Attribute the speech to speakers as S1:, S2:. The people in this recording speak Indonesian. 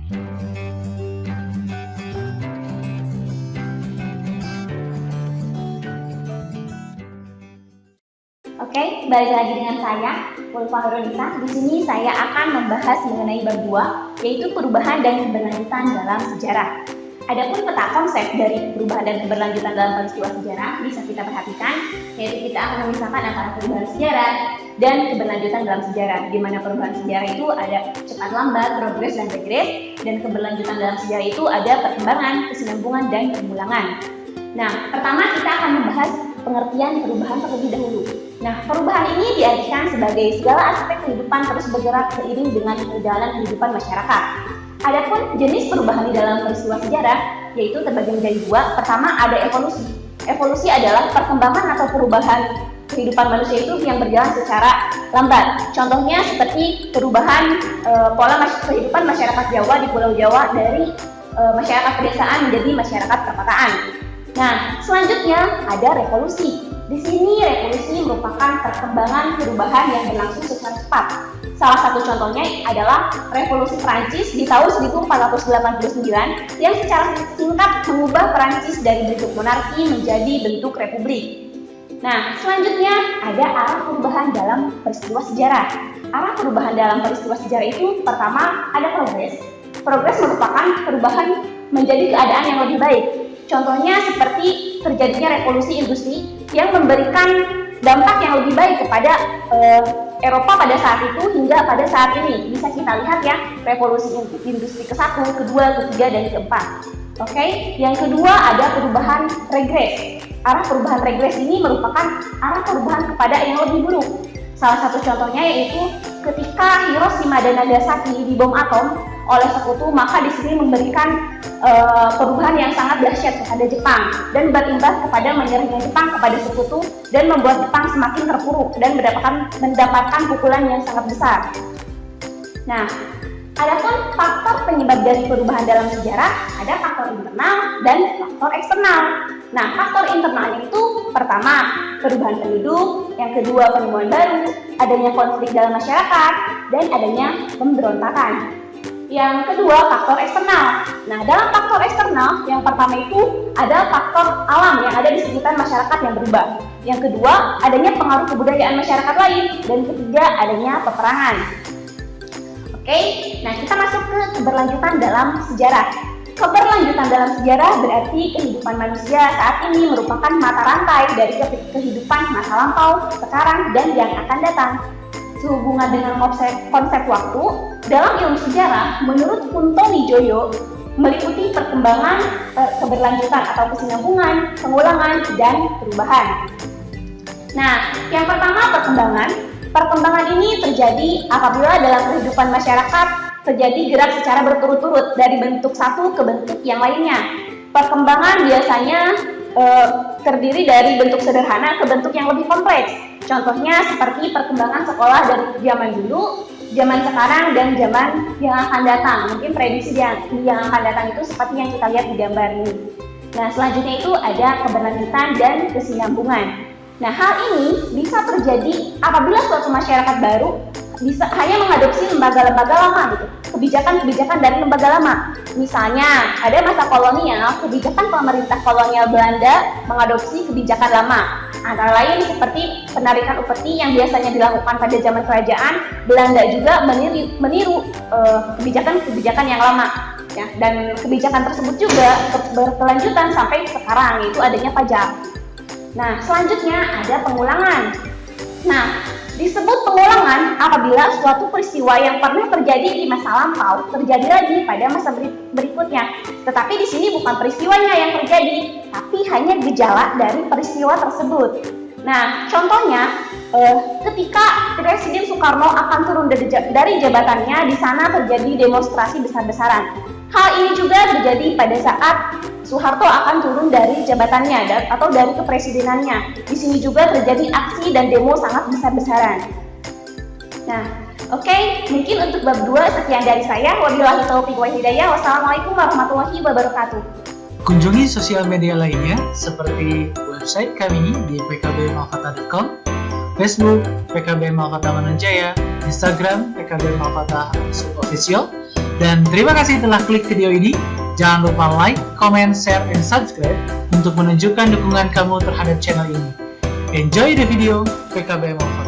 S1: Oke, balik lagi dengan saya, Ulfa Nurunisa. Di sini saya akan membahas mengenai bab 2, yaitu perubahan dan keberlanjutan dalam sejarah. Adapun peta konsep dari perubahan dan keberlanjutan dalam peristiwa sejarah bisa kita perhatikan, yaitu kita akan memisahkan antara perubahan sejarah dan keberlanjutan dalam sejarah. Di mana perubahan sejarah itu ada cepat lambat, progres dan regres, dan keberlanjutan dalam sejarah itu ada perkembangan, kesinambungan, dan pengulangan. Nah, pertama kita akan membahas pengertian perubahan terlebih dahulu. Nah, perubahan ini diartikan sebagai segala aspek kehidupan terus bergerak seiring dengan perjalanan kehidupan masyarakat. Adapun jenis perubahan di dalam peristiwa sejarah yaitu terbagi menjadi dua. Pertama ada evolusi. Evolusi adalah perkembangan atau perubahan kehidupan manusia itu yang berjalan secara lambat. Contohnya seperti perubahan pola kehidupan masyarakat Jawa di Pulau Jawa dari masyarakat pedesaan menjadi masyarakat perkotaan. Nah, selanjutnya ada revolusi. Di sini revolusi merupakan perkembangan perubahan yang berlangsung secara cepat. Salah satu contohnya adalah revolusi Prancis di tahun 1489 yang secara singkat mengubah Prancis dari bentuk monarki menjadi bentuk republik. Nah, selanjutnya ada arah perubahan dalam peristiwa sejarah. Arah perubahan dalam peristiwa sejarah itu pertama ada progres. Progres merupakan perubahan menjadi keadaan yang lebih baik. Contohnya seperti terjadinya revolusi industri yang memberikan dampak yang lebih baik kepada Eropa pada saat itu hingga pada saat ini. Bisa kita lihat ya, revolusi industri ke-1, ke-2, ke-3, dan ke-4. Oke, yang kedua ada perubahan regres. Arah perubahan regres ini merupakan arah perubahan kepada yang lebih buruk. Salah satu contohnya yaitu ketika Hiroshima dan Nagasaki dibom atom oleh sekutu, maka di sini memberikan perubahan yang sangat dahsyat kepada Jepang dan berimbas kepada menyerahnya Jepang kepada sekutu dan membuat Jepang semakin terpuruk dan mendapatkan pukulan yang sangat besar. Nah, adapun faktor penyebab dari perubahan dalam sejarah ada faktor internal dan faktor eksternal. Nah, faktor internalnya itu pertama perubahan penduduk, yang kedua penemuan baru, adanya konflik dalam masyarakat, dan adanya pemberontakan. Yang kedua, faktor eksternal. Nah, dalam faktor eksternal, yang pertama itu ada faktor alam yang ada di sekitar masyarakat yang berubah. Yang kedua, adanya pengaruh kebudayaan masyarakat lain. Dan ketiga, adanya peperangan. Oke, nah kita masuk ke keberlanjutan dalam sejarah. Keberlanjutan dalam sejarah berarti kehidupan manusia saat ini merupakan mata rantai dari kehidupan masa lampau, sekarang, dan yang akan datang. Sehubungan dengan konsep waktu, dalam ilmu sejarah, menurut Kunto Wijoyo, meliputi perkembangan, keberlanjutan atau kesinambungan, pengulangan, dan perubahan. Nah, yang pertama perkembangan. Perkembangan ini terjadi apabila dalam kehidupan masyarakat terjadi gerak secara berturut-turut dari bentuk satu ke bentuk yang lainnya. Perkembangan biasanya terdiri dari bentuk sederhana ke bentuk yang lebih kompleks. Contohnya seperti perkembangan sekolah dari zaman dulu, zaman sekarang, dan zaman yang akan datang. Mungkin prediksi yang akan datang itu seperti yang kita lihat di gambar ini. Nah, selanjutnya itu ada keberlanjutan dan kesinambungan. Nah, hal ini bisa terjadi apabila suatu masyarakat baru bisa hanya mengadopsi lembaga-lembaga lama gitu, kebijakan-kebijakan dari lembaga lama. Misalnya, ada masa kolonial, kebijakan pemerintah kolonial Belanda mengadopsi kebijakan lama. Antara lain seperti penarikan upeti yang biasanya dilakukan pada zaman kerajaan, Belanda juga meniru kebijakan-kebijakan yang lama. Ya, dan kebijakan tersebut juga berkelanjutan sampai sekarang, yaitu adanya pajak. Nah, selanjutnya ada pengulangan. Nah, disebut pengulangan apabila suatu peristiwa yang pernah terjadi di masa lampau terjadi lagi pada masa berikutnya. Tetapi di sini bukan peristiwanya yang terjadi, tapi hanya gejala dari peristiwa tersebut. Nah, contohnya ketika Presiden Soekarno akan turun dari jabatannya, di sana terjadi demonstrasi besar-besaran. Hal ini juga terjadi pada saat Soeharto akan turun dari jabatannya atau dari kepresidenannya. Di sini juga terjadi aksi dan demo sangat besar-besaran. Nah, oke, mungkin untuk bab 2 sekian dari saya. Wabillahi taufiq wal hidayah. Wassalamualaikum warahmatullahi wabarakatuh.
S2: Kunjungi sosial media lainnya seperti website kami di pkbmalkata.com, Facebook PKB Malkata Mananjaya, Instagram PKB Malkata _official, Dan terima kasih telah klik video ini. Jangan lupa like, comment, share, and subscribe untuk menunjukkan dukungan kamu terhadap channel ini. Enjoy the video, PKBM Over.